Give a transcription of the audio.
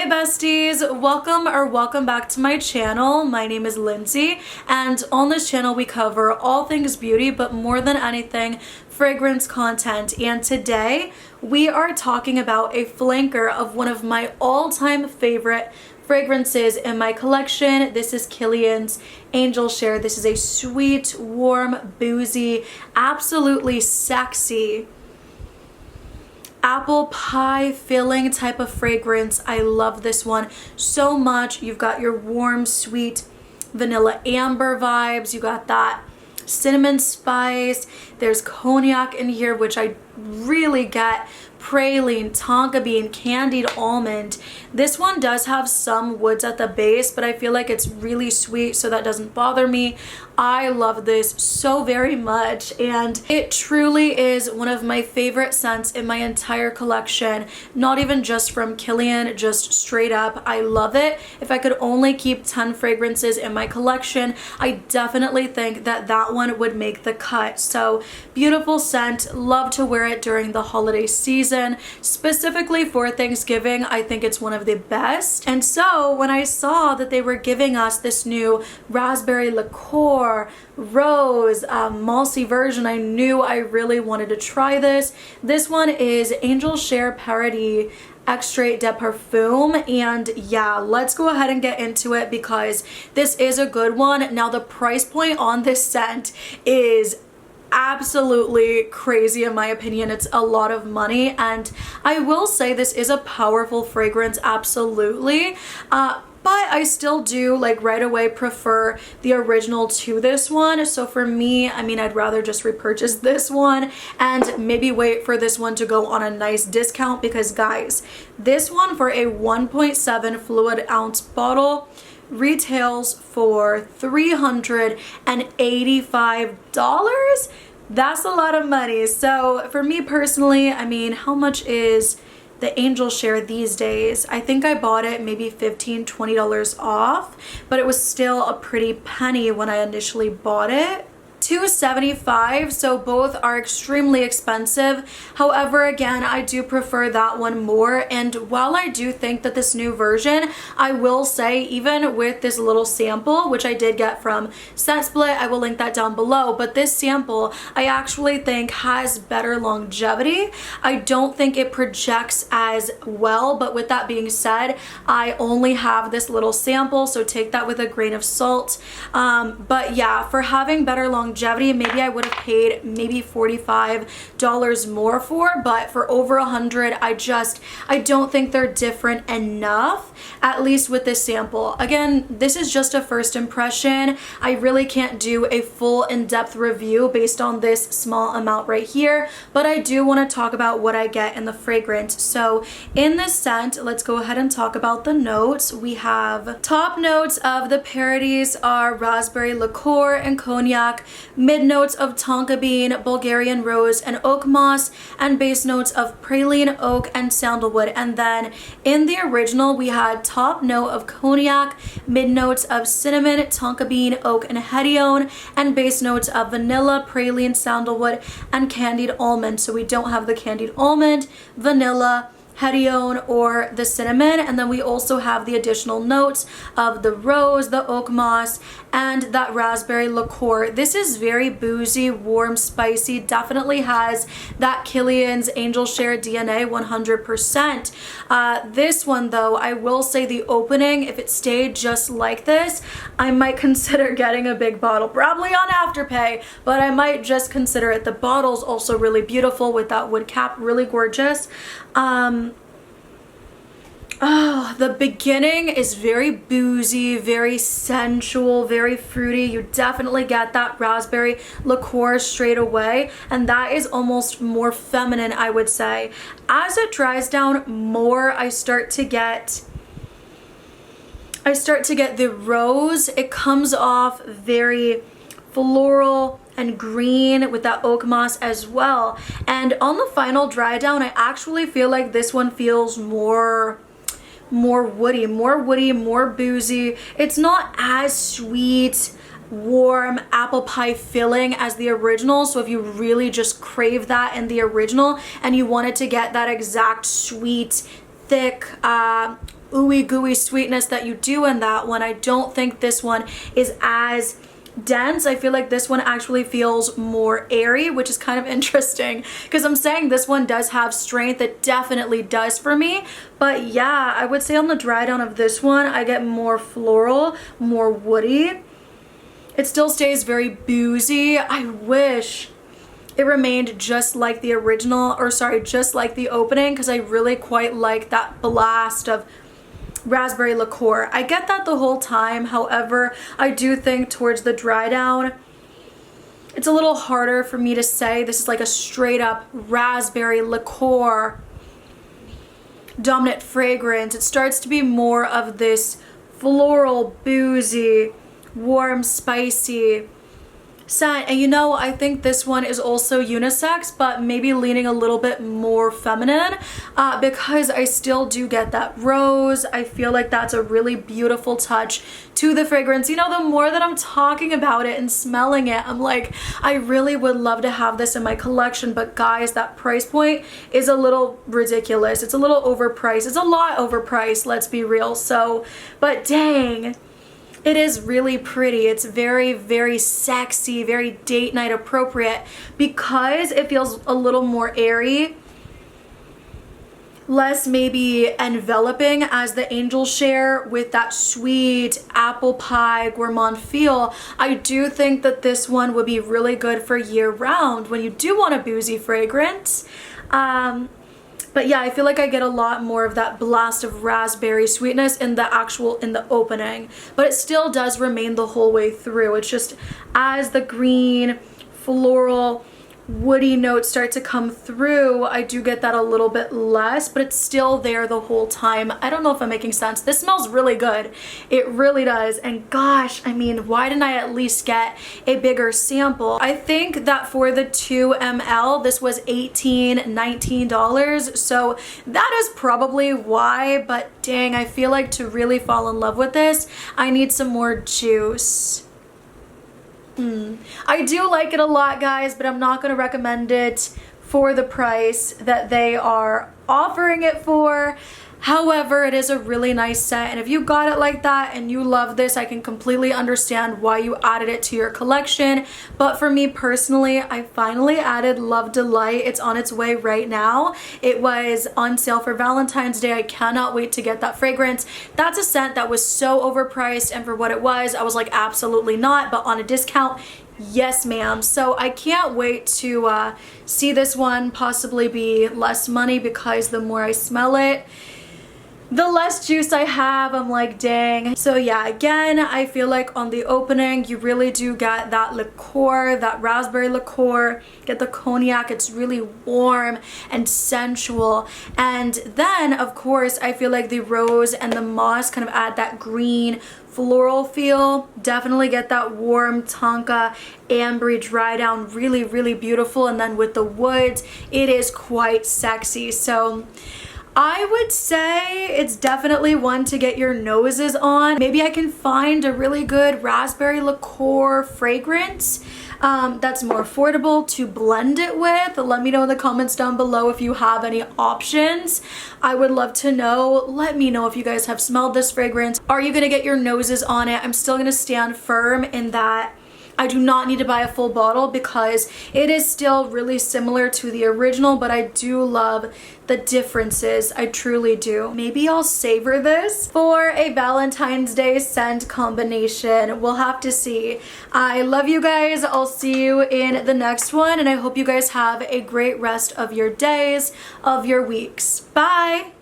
besties, welcome back to my channel. My name is Lindsay, and on this channel we cover all things beauty, but more than anything, fragrance content. And today we are talking about a flanker of one of my all-time favorite fragrances in my collection. This is Killian's Angel Share. This is a sweet, warm, boozy, absolutely sexy apple pie filling type of fragrance. I love this one so much. You've got your warm, sweet vanilla amber vibes. You got that cinnamon spice. There's cognac in here, which I really get. Praline, tonka bean, candied almond. This one does have some woods at the base, but I feel like it's really sweet, so that doesn't bother me. I love this so very much, and it truly is one of my favorite scents in my entire collection. Not even just from Killian, just straight up. I love it. If I could only keep 10 fragrances in my collection, I definitely think that that one would make the cut. So beautiful scent. Love to wear it during the holiday season. Specifically for Thanksgiving, I think it's one of the best. And so when I saw that they were giving us this new raspberry liqueur, rose, malty version, I knew I really wanted to try this. This one is Angel Share Paradis Extrait de Parfum, and yeah, let's go ahead and get into it because this is a good one. Now the price point on this scent is absolutely crazy in my opinion. It's a lot of money, and I will say this is a powerful fragrance, absolutely, but I still do like right away prefer the original to this one. So for me, I mean, I'd rather just repurchase this one and maybe wait for this one to go on a nice discount, because guys, this one for a 1.7 fluid ounce bottle retails for $385. That's a lot of money. So for me personally, I mean, how much is the Angel Share these days? I think I bought it maybe $15–20 off, but it was still a pretty penny when I initially bought it. $275, so both are extremely expensive. However, again, I do prefer that one more. And while I do think that this new version, I will say, even with this little sample, which I did get from Scent Split, I will link that down below, but this sample I actually think has better longevity. I don't think it projects as well, but with that being said, I only have this little sample, so take that with a grain of salt. But yeah, for having better longevity, maybe I would have paid maybe $45 more for, but for over $100, I don't think they're different enough, at least with this sample. Again, this is just a first impression. I really can't do a full in-depth review based on this small amount right here, but I do want to talk about what I get in the fragrance. So in this scent, let's go ahead and talk about the notes. We have top notes of the Paradis are raspberry liqueur and cognac, mid notes of tonka bean, Bulgarian rose, and oak moss, and base notes of praline, oak, and sandalwood. And then in the original, we had top note of cognac, mid notes of cinnamon, tonka bean, oak, and hedione, and base notes of vanilla, praline, sandalwood, and candied almond. So we don't have the candied almond, vanilla, hedione, or the cinnamon. And then we also have the additional notes of the rose, the oak moss, and that raspberry liqueur. This is very boozy, warm, spicy, definitely has that Killian's Angel Share DNA 100%. This one though, I will say the opening, if it stayed just like this, I might consider getting a big bottle, probably on Afterpay, but I might just consider it. The bottle's also really beautiful with that wood cap, really gorgeous. Oh, the beginning is very boozy, very sensual, very fruity. You definitely get that raspberry liqueur straight away, and that is almost more feminine, I would say. As it dries down more, I start to get the rose. It comes off very floral and green with that oak moss as well. And on the final dry down, I actually feel like this one feels more woody, more boozy. It's not as sweet, warm apple pie filling as the original. So if you really just crave that in the original and you wanted to get that exact sweet, thick, ooey gooey sweetness that you do in that one. I don't think this one is as dense. I feel like this one actually feels more airy, which is kind of interesting because I'm saying this one does have strength. It definitely does for me. But yeah, I would say on the dry down of this one, I get more floral, more woody. It still stays very boozy. I wish it remained just like the original, or sorry, just like the opening, because I really quite like that blast of raspberry liqueur. I get that the whole time. However, I do think towards the dry down, it's a little harder for me to say this is like a straight up raspberry liqueur dominant fragrance. It starts to be more of this floral, boozy, warm, spicy scent. And you know, I think this one is also unisex, but maybe leaning a little bit more feminine because I still do get that rose. I feel like that's a really beautiful touch to the fragrance. You know, the more that I'm talking about it and smelling it, I'm like, I really would love to have this in my collection, but guys, that price point is a little ridiculous. It's a little overpriced. It's a lot overpriced, let's be real. So, but dang, it is really pretty. It's very, very sexy, very date night appropriate because it feels a little more airy, less maybe enveloping as the Angel Share with that sweet apple pie gourmand feel. I do think that this one would be really good for year round when you do want a boozy fragrance. But yeah, I feel like I get a lot more of that blast of raspberry sweetness in the opening, but it still does remain the whole way through. It's just as the green, floral, woody notes start to come through, I do get that a little bit less, but it's still there the whole time. I don't know if I'm making sense. This smells really good. It really does. And gosh, I mean, why didn't I at least get a bigger sample? I think that for the 2 ml, this was $18, $19. So that is probably why, but dang, I feel like to really fall in love with this, I need some more juice. I do like it a lot, guys, but I'm not going to recommend it for the price that they are offering it for. However, it is a really nice set, and if you got it like that and you love this, I can completely understand why you added it to your collection. But for me personally, I finally added Love Delight. It's on its way right now. It was on sale for Valentine's Day. I cannot wait to get that fragrance. That's a scent that was so overpriced, and for what it was, I was like, absolutely not, but on a discount, yes ma'am. So I can't wait to see this one possibly be less money, because the more I smell it, the less juice I have. I'm like, dang. So yeah, again, I feel like on the opening, you really do get that liqueur, that raspberry liqueur, get the cognac. It's really warm and sensual. And then, of course, I feel like the rose and the moss kind of add that green floral feel. Definitely get that warm tonka ambery dry down. Really, really beautiful. And then with the woods, it is quite sexy. So I would say it's definitely one to get your noses on. Maybe I can find a really good raspberry liqueur fragrance that's more affordable to blend it with. Let me know in the comments down below if you have any options. I would love to know. Let me know if you guys have smelled this fragrance. Are you gonna get your noses on it? I'm still gonna stand firm in that I do not need to buy a full bottle because it is still really similar to the original, but I do love the differences. I truly do. Maybe I'll savor this for a Valentine's Day scent combination. We'll have to see. I love you guys. I'll see you in the next one, and I hope you guys have a great rest of your days, of your weeks. Bye!